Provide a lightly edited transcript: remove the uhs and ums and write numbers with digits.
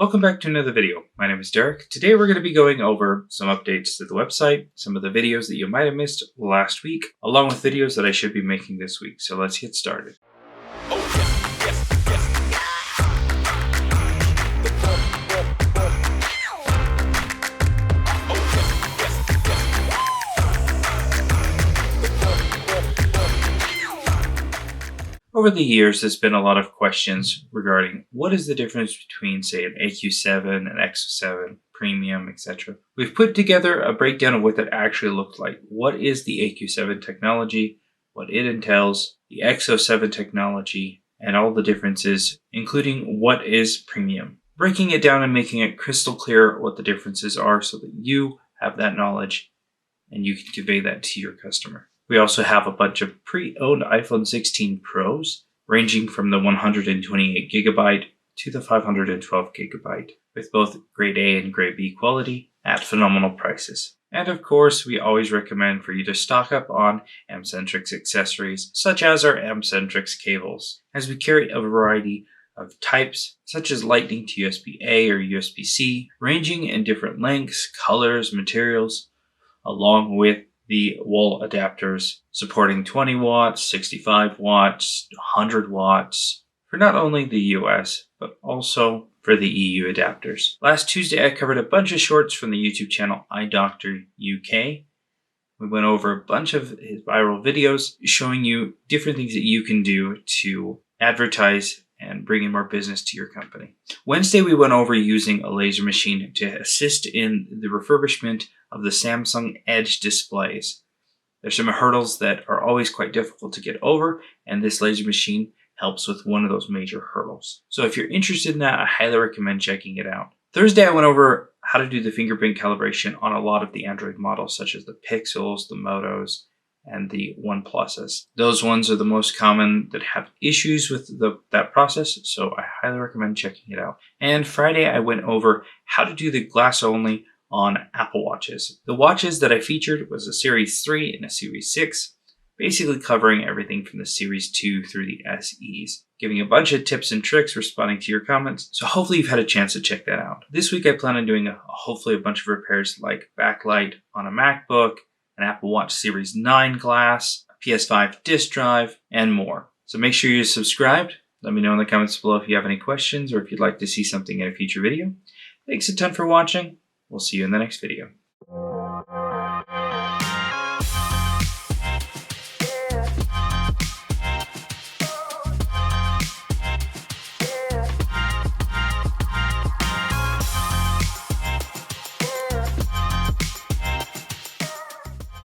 Welcome back to another video. My name is Derek. Today we're going to be going over some updates to the website, some of the videos that you might have missed last week, along with videos that I should be making this week. So let's get started. Over the years, there's been a lot of questions regarding what is the difference between, say, an AQ7, an X7, Premium, etc. We've put together a breakdown of what that actually looked like. What is the AQ7 technology, what it entails, the X07 technology, and all the differences, including what is Premium. Breaking it down and making it crystal clear what the differences are so that you have that knowledge and you can convey that to your customer. We also have a bunch of pre-owned iPhone 16 Pros, ranging from the 128GB to the 512GB, with both grade A and grade B quality at phenomenal prices. And of course, we always recommend for you to stock up on Ampsentrix accessories, such as our Ampsentrix cables, as we carry a variety of types, such as Lightning to USB-A or USB-C, ranging in different lengths, colors, materials, along with the wall adapters supporting 20 watts, 65 watts, 100 watts for not only the US, but also for the EU adapters. Last Tuesday, I covered a bunch of shorts from the YouTube channel iDoctorUK. We went over a bunch of his viral videos showing you different things that you can do to advertise and bring in more business to your company. Wednesday, we went over using a laser machine to assist in the refurbishment of the Samsung Edge displays. There's some hurdles that are always quite difficult to get over, and this laser machine helps with one of those major hurdles. So if you're interested in that, I highly recommend checking it out. Thursday, I went over how to do the fingerprint calibration on a lot of the Android models, such as the Pixels, the Motos, and the OnePluses. Those ones are the most common that have issues with that process, so I highly recommend checking it out. And Friday, I went over how to do the glass only on Apple Watches. The watches that I featured was a Series 3 and a Series 6, basically covering everything from the Series 2 through the SEs, giving a bunch of tips and tricks responding to your comments, so hopefully you've had a chance to check that out. This week I plan on doing hopefully a bunch of repairs like backlight on a MacBook, an Apple Watch Series 9 glass, a PS5 disk drive, and more. So make sure you're subscribed. Let me know in the comments below if you have any questions or if you'd like to see something in a future video. Thanks a ton for watching. We'll see you in the next video.